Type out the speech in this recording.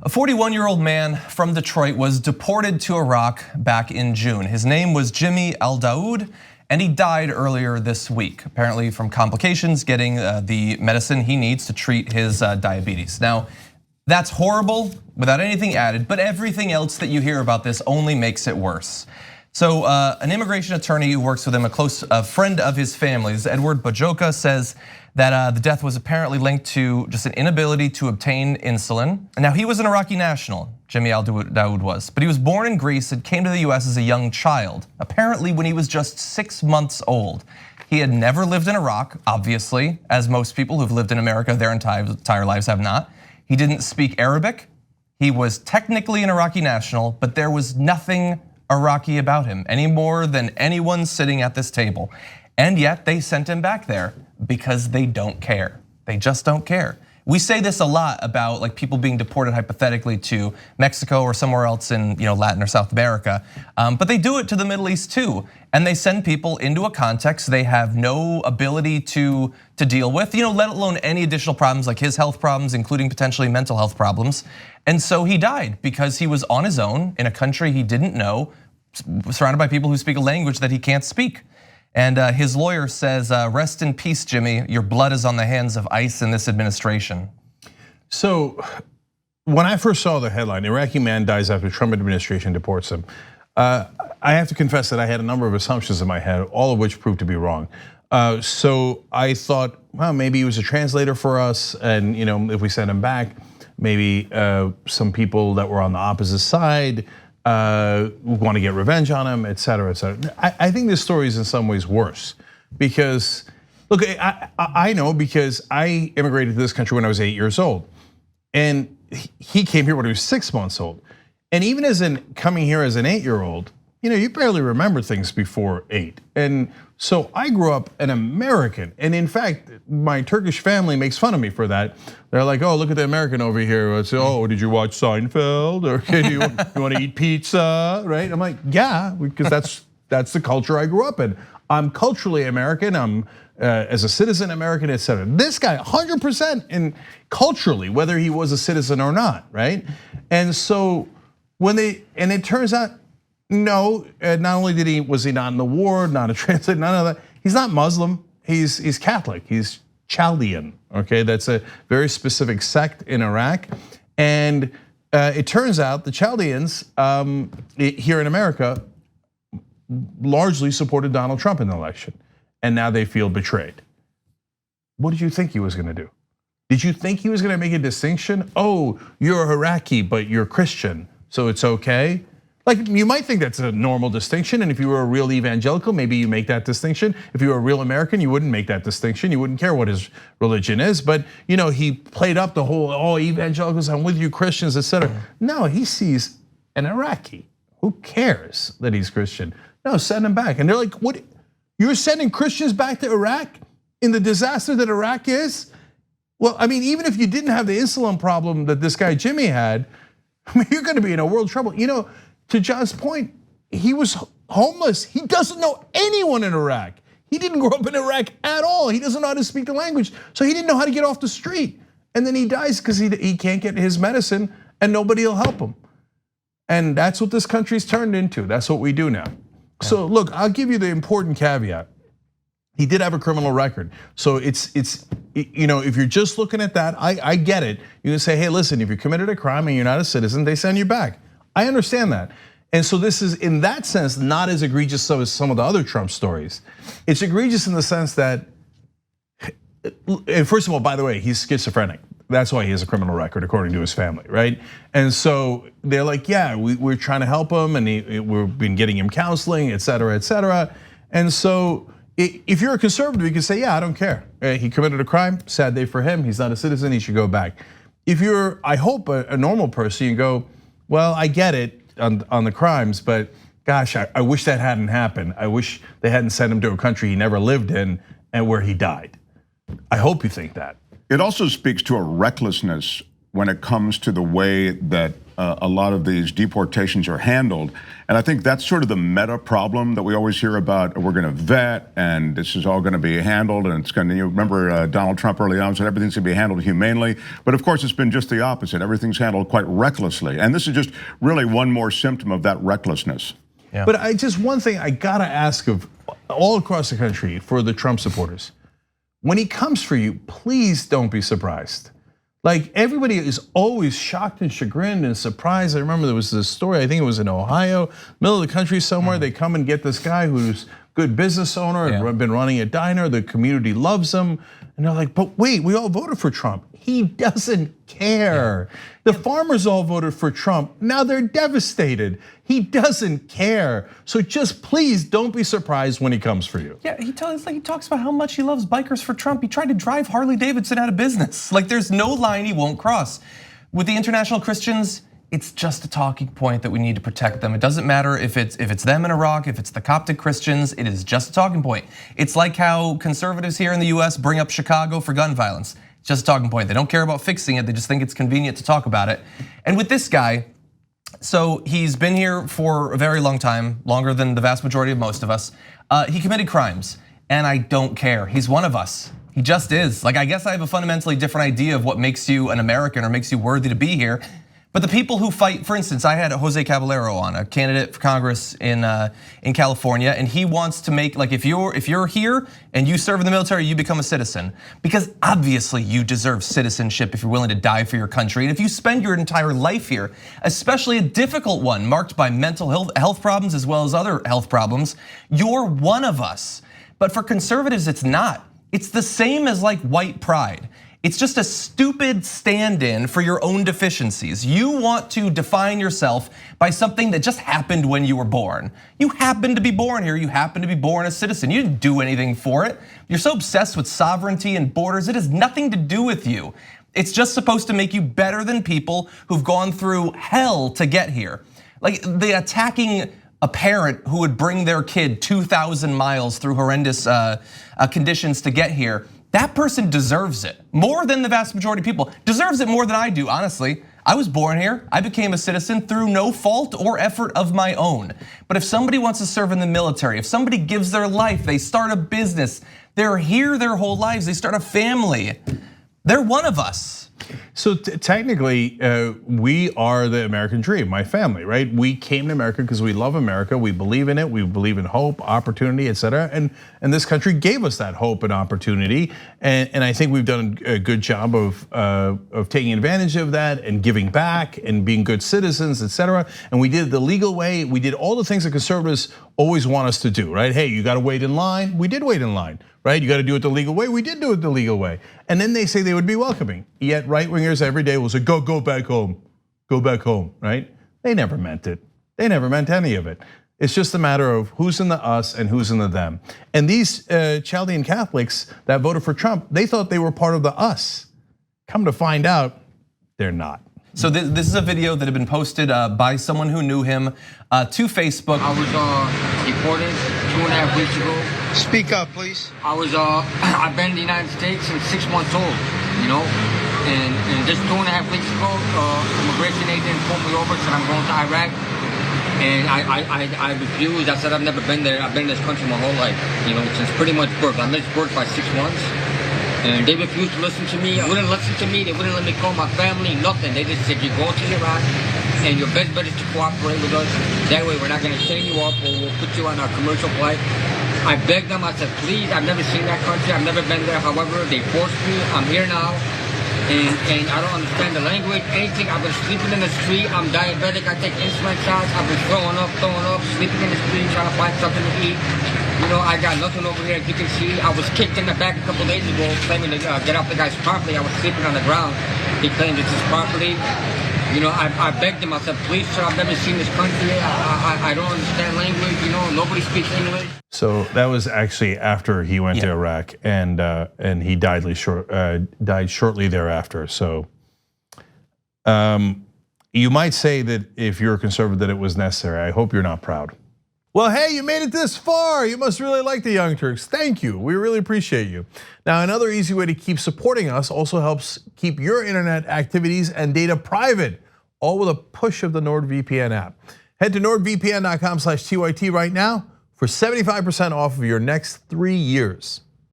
A 41-year-old man from Detroit was deported to Iraq back in June. His name was Jimmy Al-Daoud, and he died earlier this week, apparently from complications getting the medicine he needs to treat his diabetes. Now, that's horrible without anything added, but everything else that you hear about this only makes it worse. So an immigration attorney who works with him, a close friend of his family's, Edward Bajoka, says that the death was apparently linked to just an inability to obtain insulin. Now, he was an Iraqi national, Jimmy Al-Daoud was, but he was born in Greece and came to the US as a young child, apparently when he was just 6 months old. He had never lived in Iraq, obviously, as most people who've lived in America their entire lives have not. He didn't speak Arabic. He was technically an Iraqi national, but there was nothing Iraqi about him any more than anyone sitting at this table. And yet they sent him back there because they don't care. They just don't care. We say this a lot about like people being deported hypothetically to Mexico or somewhere else in Latin or South America, but they do it to the Middle East too. And they send people into a context they have no ability to deal with, let alone any additional problems like his health problems, including potentially mental health problems. And so he died because he was on his own in a country he didn't know, surrounded by people who speak a language that he can't speak. And his lawyer says, rest in peace, Jimmy. Your blood is on the hands of ICE and this administration. So when I first saw the headline, Iraqi man dies after Trump administration deports him, I have to confess that I had a number of assumptions in my head, all of which proved to be wrong. So I thought, well, maybe he was a translator for us, and if we send him back, maybe some people that were on the opposite side want to get revenge on him, et cetera, et cetera. I think this story is in some ways worse because, look, I know because I immigrated to this country when I was 8 years old, and he came here when he was 6 months old. And even as in coming here as an 8-year-old, you barely remember things before 8. And so I grew up an American. And in fact, my Turkish family makes fun of me for that. They're like, oh, look at the American over here. I say, oh, did you watch Seinfeld? Or do you want to eat pizza, right? I'm like, yeah, because that's the culture I grew up in. I'm culturally American, I'm as a citizen American, et cetera. This guy, 100% in culturally, whether he was a citizen or not, right? And so and it turns out, no, not only was he not in the war, not a translator, none of that. He's not Muslim. He's Catholic. He's Chaldean. Okay, that's a very specific sect in Iraq, and it turns out the Chaldeans here in America largely supported Donald Trump in the election, and now they feel betrayed. What did you think he was going to do? Did you think he was going to make a distinction? Oh, you're Iraqi, but you're Christian, so it's okay. Like, you might think that's a normal distinction, and if you were a real evangelical, maybe you make that distinction. If you were a real American, you wouldn't make that distinction. You wouldn't care what his religion is. But he played up the whole, oh, evangelicals, I'm with you, Christians, et cetera. No, he sees an Iraqi. Who cares that he's Christian? No, send him back. And they're like, what? You're sending Christians back to Iraq in the disaster that Iraq is? Well, I mean, even if you didn't have the insulin problem that this guy Jimmy had, I mean, you're gonna be in a world of trouble. To John's point, he was homeless. He doesn't know anyone in Iraq. He didn't grow up in Iraq at all. He doesn't know how to speak the language. So he didn't know how to get off the street. And then he dies because he can't get his medicine and nobody will help him. And that's what this country's turned into. That's what we do now. So look, I'll give you the important caveat. He did have a criminal record. So it's if you're just looking at that, I get it. You can say, hey, listen, if you committed a crime and you're not a citizen, they send you back. I understand that. And so this is, in that sense, not as egregious as some of the other Trump stories. It's egregious in the sense that, and first of all, by the way, he's schizophrenic. That's why he has a criminal record, according to his family, right? And so they're like, yeah, we're trying to help him, and we've been getting him counseling, et cetera, et cetera. And so if you're a conservative, you can say, yeah, I don't care. He committed a crime, sad day for him, he's not a citizen, he should go back. If you're, I hope, a normal person, you go, well, I get it on the crimes, but gosh, I wish that hadn't happened. I wish they hadn't sent him to a country he never lived in and where he died. I hope you think that. It also speaks to a recklessness when it comes to the way that a lot of these deportations are handled. And I think that's sort of the meta problem that we always hear about. We're going to vet, and this is all going to be handled, and it's going to. You remember Donald Trump early on said everything's going to be handled humanely, but of course it's been just the opposite. Everything's handled quite recklessly, and this is just really one more symptom of that recklessness. Yeah. But one thing I gotta ask of all across the country for the Trump supporters: when he comes for you, please don't be surprised. Like, everybody is always shocked and chagrined and surprised. I remember there was this story, I think it was in Ohio, middle of the country somewhere. They come and get this guy who's good business owner, and been running a diner. The community loves him, and they're like, "But wait, we all voted for Trump." He doesn't care. The farmers all voted for Trump. Now they're devastated. He doesn't care. So just please don't be surprised when he comes for you. Yeah, he talks about how much he loves bikers for Trump. He tried to drive Harley Davidson out of business. Like, there's no line he won't cross. With the international Christians, it's just a talking point that we need to protect them. It doesn't matter if it's them in Iraq, if it's the Coptic Christians, it is just a talking point. It's like how conservatives here in the US bring up Chicago for gun violence. It's just a talking point. They don't care about fixing it, they just think it's convenient to talk about it. And with this guy, so he's been here for a very long time, longer than the vast majority of most of us. He committed crimes, and I don't care. He's one of us. He just is. Like, I guess I have a fundamentally different idea of what makes you an American or makes you worthy to be here. But the people who fight, for instance, I had Jose Caballero on, a candidate for Congress in California, and he wants to make, like, if you're here and you serve in the military, you become a citizen, because obviously you deserve citizenship if you're willing to die for your country. And if you spend your entire life here, especially a difficult one marked by mental health problems as well as other health problems, you're one of us. But for conservatives, it's not. It's the same as like white pride. It's just a stupid stand-in for your own deficiencies. You want to define yourself by something that just happened when you were born. You happen to be born here, you happen to be born a citizen. You didn't do anything for it. You're so obsessed with sovereignty and borders, it has nothing to do with you. It's just supposed to make you better than people who've gone through hell to get here. Like, the attacking a parent who would bring their kid 2,000 miles through horrendous conditions to get here. That person deserves it more than the vast majority of people. Deserves it more than I do, honestly. I was born here. I became a citizen through no fault or effort of my own. But if somebody wants to serve in the military, if somebody gives their life, they start a business, they're here their whole lives, they start a family, they're one of us. So technically, we are the American dream, my family, right? We came to America because we love America, we believe in it, we believe in hope, opportunity, etc. And this country gave us that hope and opportunity. And I think we've done a good job of taking advantage of that and giving back and being good citizens, etc. And we did it the legal way. We did all the things that conservatives always want us to do, right? Hey, you got to wait in line. We did wait in line, right? You got to do it the legal way. We did do it the legal way. And then they say they would be welcoming. Yet right-wingers every day will say, go back home, right? They never meant it. They never meant any of it. It's just a matter of who's in the us and who's in the them. And these Chaldean Catholics that voted for Trump, they thought they were part of the us. Come to find out, they're not. So this is a video that had been posted by someone who knew him to Facebook. I was deported 2.5 weeks ago. Speak up, please. I've been in the United States since 6 months old, you know, and just 2.5 weeks ago, immigration agent pulled me over, said I'm going to Iraq, and I refused. I said I've never been there. I've been in this country my whole life, you know, since pretty much birth. I missed birth by 6 months. And they refused to listen to me. They wouldn't listen to me. They wouldn't let me call my family, nothing. They just said, you're going to Iraq, and your best bet is to cooperate with us. That way, we're not going to chain you up, or we'll put you on a commercial flight. I begged them. I said, please, I've never seen that country. I've never been there. However, they forced me. I'm here now, and I don't understand the language, anything. I've been sleeping in the street. I'm diabetic. I take insulin shots. I've been throwing up, sleeping in the street, trying to find something to eat. You know, I got nothing over here, as you can see. I was kicked in the back a couple days ago, claiming to get off the guy's property. I was sleeping on the ground. He claimed it's his property. You know, I begged him. I said, please, sir, I've never seen this country. I don't understand language. You know, nobody speaks English. So that was actually after he went to Iraq, and he died shortly thereafter. So you might say that if you're a conservative, that it was necessary. I hope you're not proud. Well, hey, you made it this far. You must really like the Young Turks. Thank you. We really appreciate you. Now, another easy way to keep supporting us also helps keep your internet activities and data private. all with a push of the NordVPN app. Head to nordvpn.com/TYT right now for 75% off of your next 3 years.